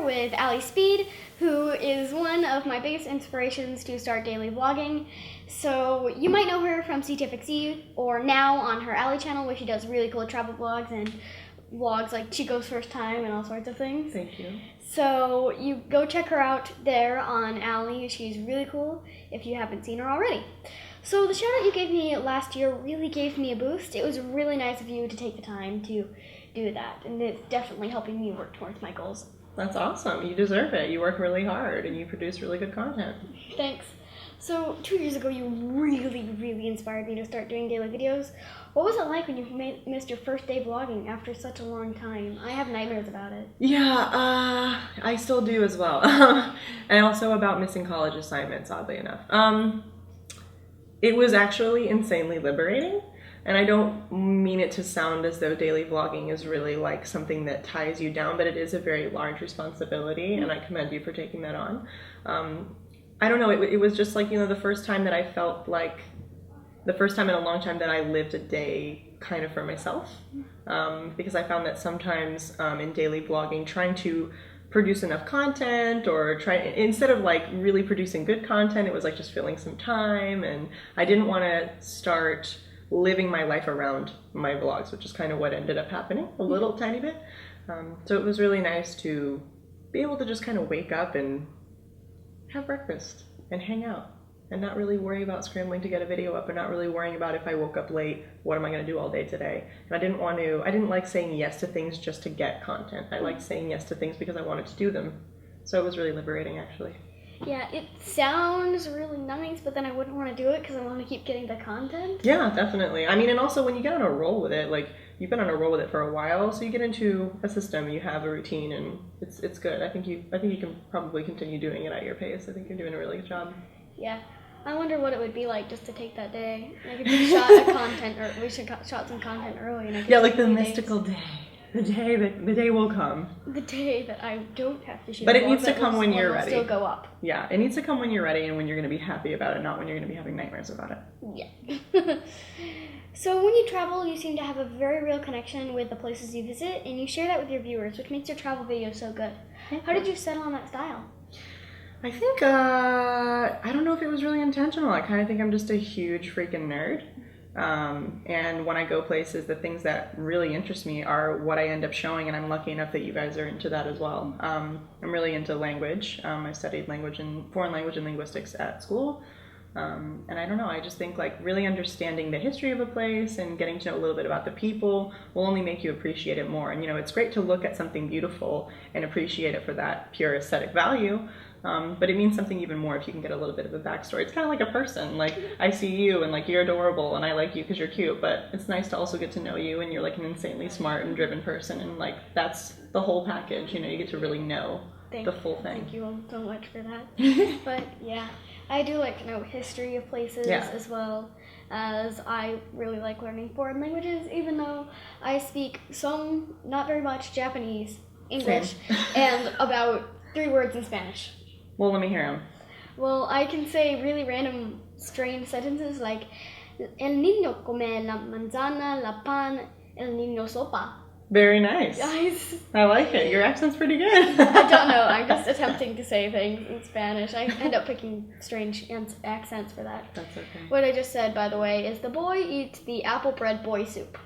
here with Alli Speed, who is one of my biggest inspirations to start daily vlogging. So you might know her from CTFxC or now on her Alli channel, where she does really cool travel vlogs and vlogs like Chico's first time and all sorts of things. Thank you. So you go check her out there on Alli. She's really cool if you haven't seen her already. So the shout out you gave me last year really gave me a boost. It was really nice of you to take the time to do that, and it's definitely helping me work towards my goals. That's awesome. You deserve it. You work really hard and you produce really good content. Thanks. So 2 years ago, you really inspired me to start doing daily videos. What was it like when you missed your first day vlogging after such a long time? I have nightmares about it. Yeah, I still do as well. And also about missing college assignments, oddly enough. It was actually insanely liberating. And I don't mean it to sound as though daily vlogging is really like something that ties you down, but it is a very large responsibility, and I commend you for taking that on. I don't know, it was just like, you know, the first time that I felt like, the first time in a long time that I lived a day kind of for myself. Because I found that sometimes in daily vlogging, trying to produce enough content or instead of like really producing good content, it was like just filling some time, and I didn't want to start living my life around my vlogs, which is kind of what ended up happening a little tiny bit. So it was really nice to be able to just kind of wake up and have breakfast and hang out and not really worry about scrambling to get a video up and not really worrying about if I woke up late, what am I going to do all day today? And I didn't like saying yes to things just to get content. I liked saying yes to things because I wanted to do them. So it was really liberating, actually. Yeah, it sounds really nice, but then I wouldn't want to do it because I want to keep getting the content. Yeah, definitely. I mean, and also when you get on a roll with it, like you've been on a roll with it for a while, so you get into a system, you have a routine, and it's good. I think you can probably continue doing it at your pace. I think you're doing a really good job. Yeah. I wonder what it would be like just to take that day. Like if we shot some content early, and I could like the mystical day. The day will come. The day that I don't have to shoot. But it needs to come when you're ready. Still go up. Yeah, it needs to come when you're ready and when you're going to be happy about it, not when you're going to be having nightmares about it. Yeah. So when you travel, you seem to have a very real connection with the places you visit, and you share that with your viewers, which makes your travel videos so good. How did you settle on that style? I think, I don't know if it was really intentional. I kind of think I'm just a huge freaking nerd. And when I go places, the things that really interest me are what I end up showing, and I'm lucky enough that you guys are into that as well. I'm really into language. I studied foreign language and linguistics at school. And I don't know, I just think like really understanding the history of a place and getting to know a little bit about the people will only make you appreciate it more. And you know, it's great to look at something beautiful and appreciate it for that pure aesthetic value. But it means something even more if you can get a little bit of a backstory. It's kind of like a person. Like, I see you and like you're adorable and I like you because you're cute, but it's nice to also get to know you and you're like an insanely smart and driven person, and like that's the whole package, you know, you get to really know the full thing. Thank you all so much for that. But yeah, I do like to know history of places as well, as I really like learning foreign languages, even though I speak some, not very much, Japanese, English, and about 3 words in Spanish. Well, let me hear them. Well, I can say really random, strange sentences like El niño come la manzana, la pan, el niño sopa. Very nice. Guys. I like it. Your accent's pretty good. I don't know. I'm just attempting to say things in Spanish. I end up picking strange accents for that. That's okay. What I just said, by the way, is the boy eats the apple bread boy soup.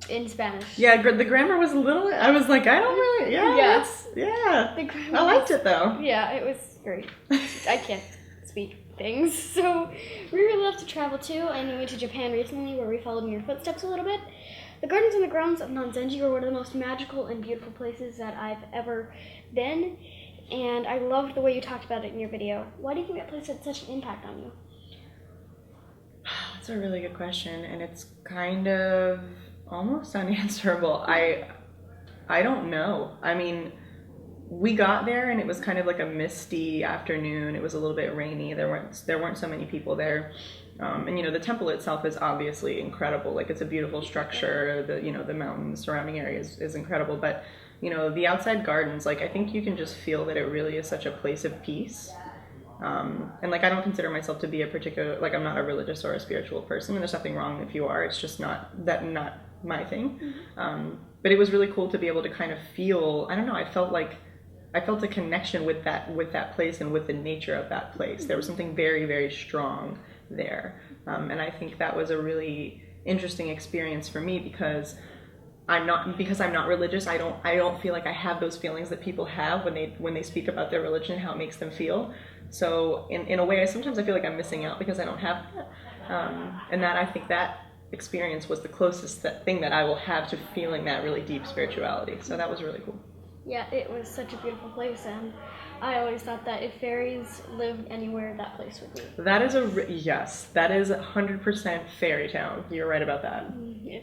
In Spanish. Yeah, the grammar was a little, I was like, I don't really, The grammar I liked it though. Yeah, it was great. I can't speak things, so we really love to travel too, and we went to Japan recently where we followed in your footsteps a little bit. The gardens and the grounds of Nanzenji are one of the most magical and beautiful places that I've ever been, and I loved the way you talked about it in your video. Why do you think that place had such an impact on you? That's a really good question, and it's kind of almost unanswerable. I don't know. I mean, we got there and it was kind of like a misty afternoon. It was a little bit rainy. There weren't so many people there. And you know, the temple itself is obviously incredible. Like, it's a beautiful structure. The mountains surrounding area is incredible. But you know, the outside gardens, like, I think you can just feel that it really is such a place of peace. And like, I don't consider myself to be like, I'm not a religious or a spiritual person, and there's nothing wrong if you are. It's just not my thing. But it was really cool to be able to kind of feel, I don't know, I felt like I felt a connection with that place and with the nature of that place. There was something very, very strong there. And I think that was a really interesting experience for me because I'm not religious. I don't feel like I have those feelings that people have when they speak about their religion and how it makes them feel. So in a way, sometimes I feel like I'm missing out because I don't have that. And that I think that experience was the closest thing that I will have to feeling that really deep spirituality. So that was really cool. Yeah, it was such a beautiful place, and I always thought that if fairies lived anywhere, that place would be. That is yes, that is 100% fairy town. You're right about that. Yeah.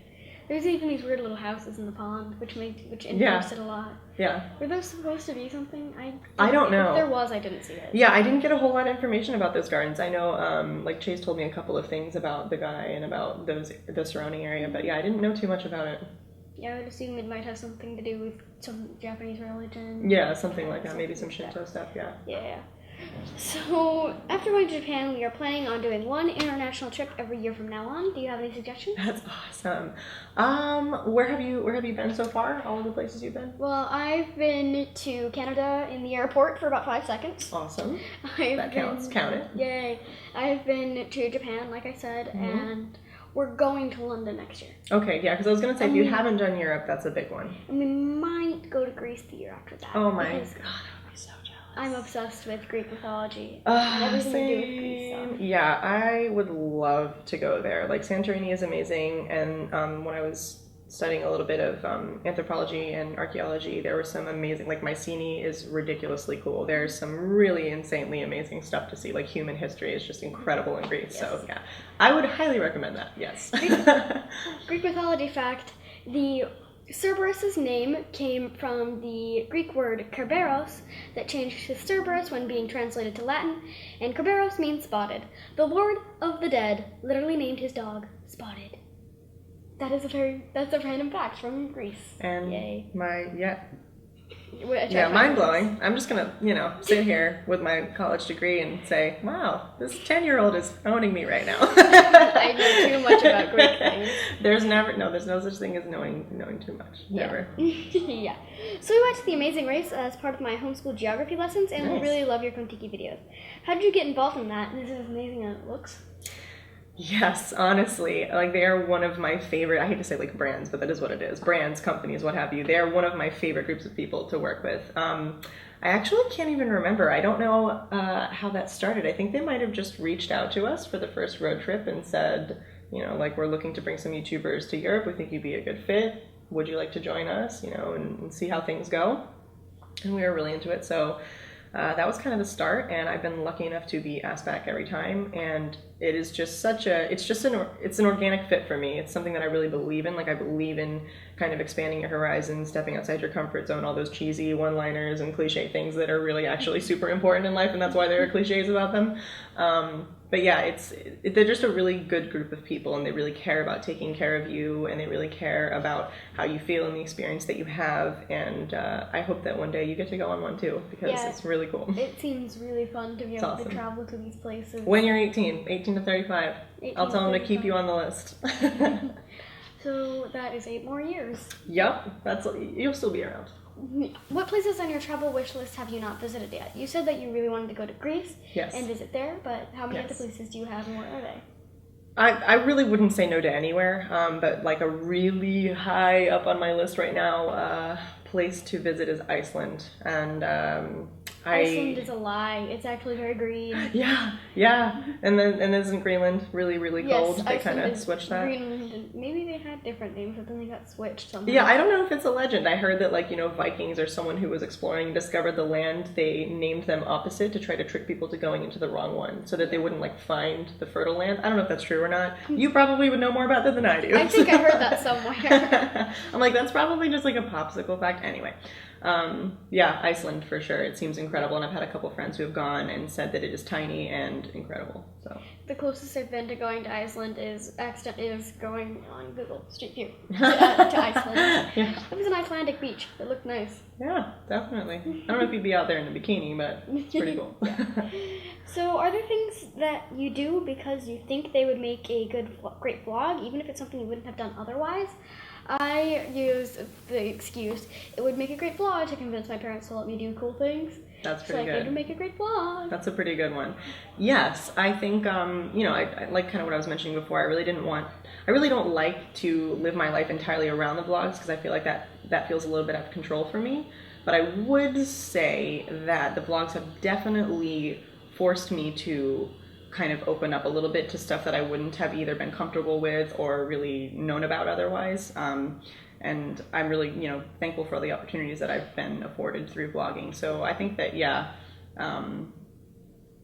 There's even these weird little houses in the pond, which enforced it a lot. Yeah. Were those supposed to be something? I don't know. If there was, I didn't see it. Yeah, I didn't get a whole lot of information about those gardens. I know, like Chase told me a couple of things about the guy and about the surrounding area, but yeah, I didn't know too much about it. Yeah, I would assume it might have something to do with some Japanese religion. Yeah, something like that. Maybe some Shinto stuff, yeah. Yeah. So, after going to Japan, we are planning on doing one international trip every year from now on. Do you have any suggestions? That's awesome. Where have you been so far? All of the places you've been? Well, I've been to Canada in the airport for about 5 seconds. Awesome. That counts. Count it. Yay. I've been to Japan, like I said, and we're going to London next year. Okay, yeah, because I was going to say, if you haven't done Europe, that's a big one. And we might go to Greece the year after that. Oh my god, I would be so jealous. I'm obsessed with Greek mythology. Everything to do with Greece, so. Yeah, I would love to go there. Like, Santorini is amazing, and when I was studying a little bit of anthropology and archaeology, there was some amazing, like Mycenae is ridiculously cool. There's some really insanely amazing stuff to see. Like, human history is just incredible in Greece. Yes. So yeah, I would highly recommend that. Yes. Greek mythology fact: the Cerberus's name came from the Greek word Kerberos that changed to Cerberus when being translated to Latin, and Kerberos means spotted. The Lord of the Dead literally named his dog Spotted. That's a random fact from Greece. And yay. Yeah, mind blowing. I'm just gonna, sit here with my college degree and say, wow, this 10-year-old is owning me right now. I know too much about Greek things. There's no such thing as knowing too much. Never. Yeah. So we watched The Amazing Race as part of my homeschool geography lessons, and we really love your Kontiki videos. How did you get involved in that? This is amazing how it looks. Yes, honestly, like they are one of my favorite, I hate to say like brands, but that is what it is. Brands, companies, what have you. They are one of my favorite groups of people to work with. I actually can't even remember. I don't know how that started. I think they might have just reached out to us for the first road trip and said, like we're looking to bring some YouTubers to Europe. We think you'd be a good fit. Would you like to join us, and see how things go? And we were really into it. So that was kind of the start, and I've been lucky enough to be asked back every time, and it is just it's an organic fit for me. It's something that I really believe in. Like, I believe in kind of expanding your horizons, stepping outside your comfort zone, all those cheesy one-liners and cliche things that are really actually super important in life, and that's why there are cliches about them. But yeah, they're just a really good group of people, and they really care about taking care of you, and they really care about how you feel and the experience that you have, and I hope that one day you get to go on one too, because it's really cool. It seems really fun to be able to travel to these places. When you're 18 to 35, I'll tell them to keep you on the list. So that is 8 more years. Yep, you'll still be around. What places on your travel wish list have you not visited yet? You said that you really wanted to go to Greece and visit there, but how many other places do you have, and where are they? I really wouldn't say no to anywhere, but like a really high up on my list right now place to visit is Iceland, and Iceland is a lie. It's actually very green. Yeah. And isn't Greenland really, really cold? Yes, they kind of switched that. Greenland, and maybe they had different names, but then they got switched somehow. Yeah, I don't know if it's a legend. I heard that Vikings or someone who was exploring discovered the land. They named them opposite to try to trick people to going into the wrong one, so that they wouldn't find the fertile land. I don't know if that's true or not. You probably would know more about that than I do. I think I heard that somewhere. I'm like, that's probably just like a popsicle fact. Anyway. Yeah, Iceland for sure. It seems incredible, and I've had a couple friends who have gone and said that it is tiny and incredible. So the closest I've been to going to Iceland is going on Google Street View to Iceland. Yeah. It was an Icelandic beach. It looked nice. Yeah, definitely. I don't know if you'd be out there in a bikini, but it's pretty cool. So, are there things that you do because you think they would make a great vlog, even if it's something you wouldn't have done otherwise? I used the excuse, it would make a great vlog to convince my parents to let me do cool things. That's pretty good. It would make a great vlog. That's a pretty good one. Yes, I think, I like kind of what I was mentioning before. I really don't like to live my life entirely around the vlogs because I feel like that feels a little bit out of control for me. But I would say that the vlogs have definitely forced me to kind of open up a little bit to stuff that I wouldn't have either been comfortable with or really known about otherwise. And I'm really, thankful for all the opportunities that I've been afforded through vlogging. So I think that,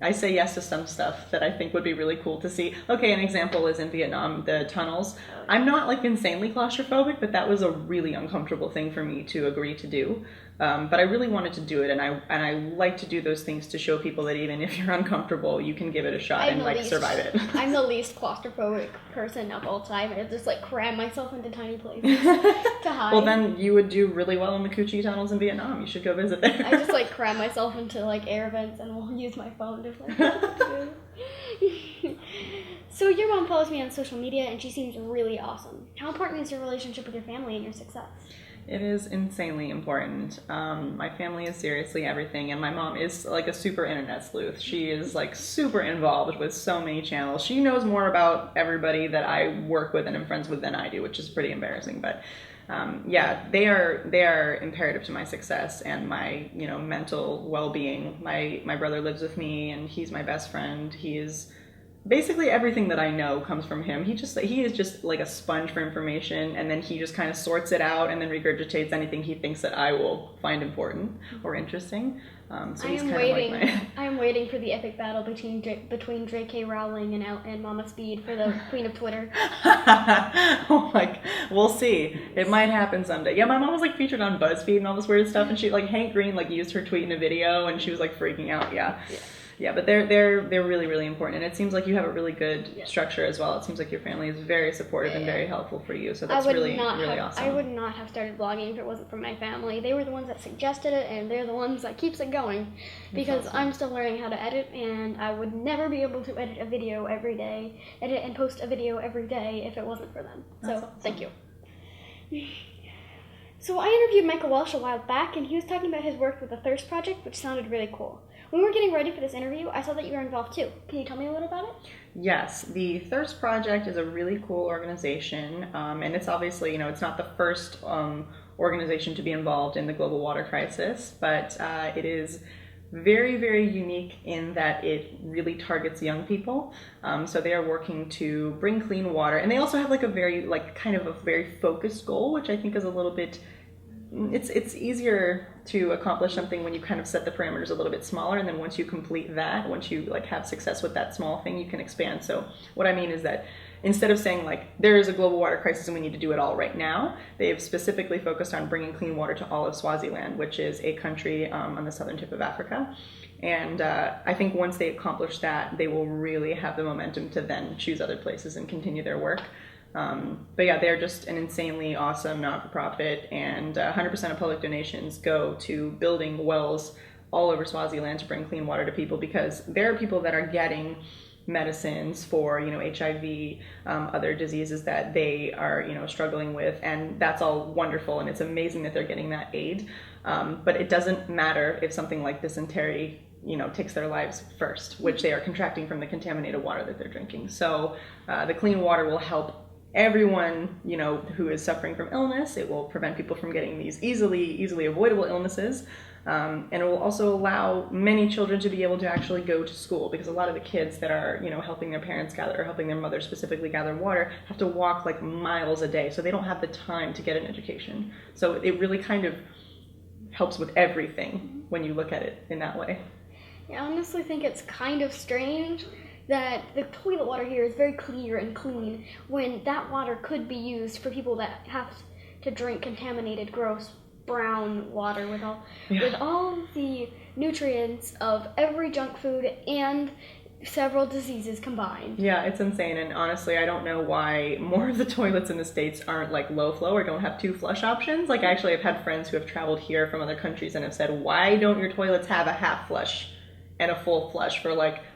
I say yes to some stuff that I think would be really cool to see. Okay, an example is in Vietnam, the tunnels. I'm not like insanely claustrophobic, but that was a really uncomfortable thing for me to agree to do. But I really wanted to do it, and I like to do those things to show people that even if you're uncomfortable, you can give it a shot and survive it. I'm the least claustrophobic person of all time. I just cram myself into tiny places to hide. Well, then you would do really well in the Cu Chi tunnels in Vietnam. You should go visit there. I just cram myself into air vents and will use my phone to So your mom follows me on social media and she seems really awesome. How important is your relationship with your family and your success? It is insanely important. My family is seriously everything, and my mom is a super internet sleuth. She is super involved with so many channels. She knows more about everybody that I work with and am friends with than I do, which is pretty embarrassing. But they are imperative to my success and my mental well-being. My brother lives with me, and he's my best friend. He is basically everything that I know comes from him. He is just like a sponge for information, and then he just kind of sorts it out and then regurgitates anything he thinks that I will find important or interesting. So he's I am waiting for the epic battle between J.K. Rowling and Mama Speed for the Queen of Twitter. We'll see. It might happen someday. Yeah, my mom was featured on BuzzFeed and all this weird stuff, and she Hank Green used her tweet in a video, and she was freaking out. Yeah, but they're really, really important, and it seems like you have a really good structure as well. It seems like your family is very supportive and very helpful for you, so that's really awesome. I would not have started vlogging if it wasn't for my family. They were the ones that suggested it, and they're the ones that keeps it going, because I'm still learning how to edit, and I would never be able to edit and post a video every day if it wasn't for them. So awesome. Thank you. So I interviewed Michael Welsh a while back, and he was talking about his work with the Thirst Project, which sounded really cool. When we were getting ready for this interview, I saw that you were involved too. Can you tell me a little about it? Yes, the Thirst Project is a really cool organization, and it's obviously, it's not the first organization to be involved in the global water crisis, but it is very, very unique in that it really targets young people. So they are working to bring clean water, and they also have a very, kind of a very focused goal, which I think is a little bit. It's easier to accomplish something when you kind of set the parameters a little bit smaller, and then once you complete that, once you have success with that small thing, you can expand. So what I mean is that instead of saying there is a global water crisis and we need to do it all right now, they have specifically focused on bringing clean water to all of Swaziland, which is a country on the southern tip of Africa. And I think once they accomplish that, they will really have the momentum to then choose other places and continue their work. But yeah, they're just an insanely awesome not-for-profit, and 100% of public donations go to building wells all over Swaziland to bring clean water to people, because there are people that are getting medicines for HIV, other diseases that they are struggling with, and that's all wonderful, and it's amazing that they're getting that aid. But it doesn't matter if something like dysentery takes their lives first, which they are contracting from the contaminated water that they're drinking. So the clean water will help everyone, who is suffering from illness. It will prevent people from getting these easily avoidable illnesses. And it will also allow many children to be able to actually go to school, because a lot of the kids that are, helping their parents gather, or helping their mother specifically gather water, have to walk miles a day. So they don't have the time to get an education. So it really kind of helps with everything when you look at it in that way. Yeah, I honestly think it's kind of strange that the toilet water here is very clear and clean, when that water could be used for people that have to drink contaminated, gross, brown water with all the nutrients of every junk food and several diseases combined. Yeah, it's insane, and honestly, I don't know why more of the toilets in the States aren't low flow or don't have 2 flush options. Actually, I've had friends who have traveled here from other countries and have said, why don't your toilets have a half flush and a full flush for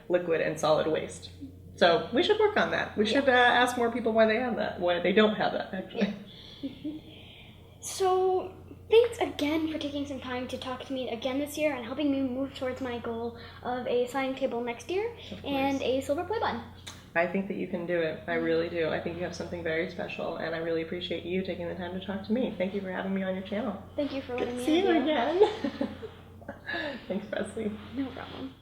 liquid and solid waste? So we should work on that. We should ask more people why they have that, why they don't have that, actually. So, thanks again for taking some time to talk to me again this year and helping me move towards my goal of a signing table next year and a silver play button. I think that you can do it. I really do. I think you have something very special, and I really appreciate you taking the time to talk to me. Thank you for having me on your channel. Thank you for letting me See you again. Thanks, Presley. No problem.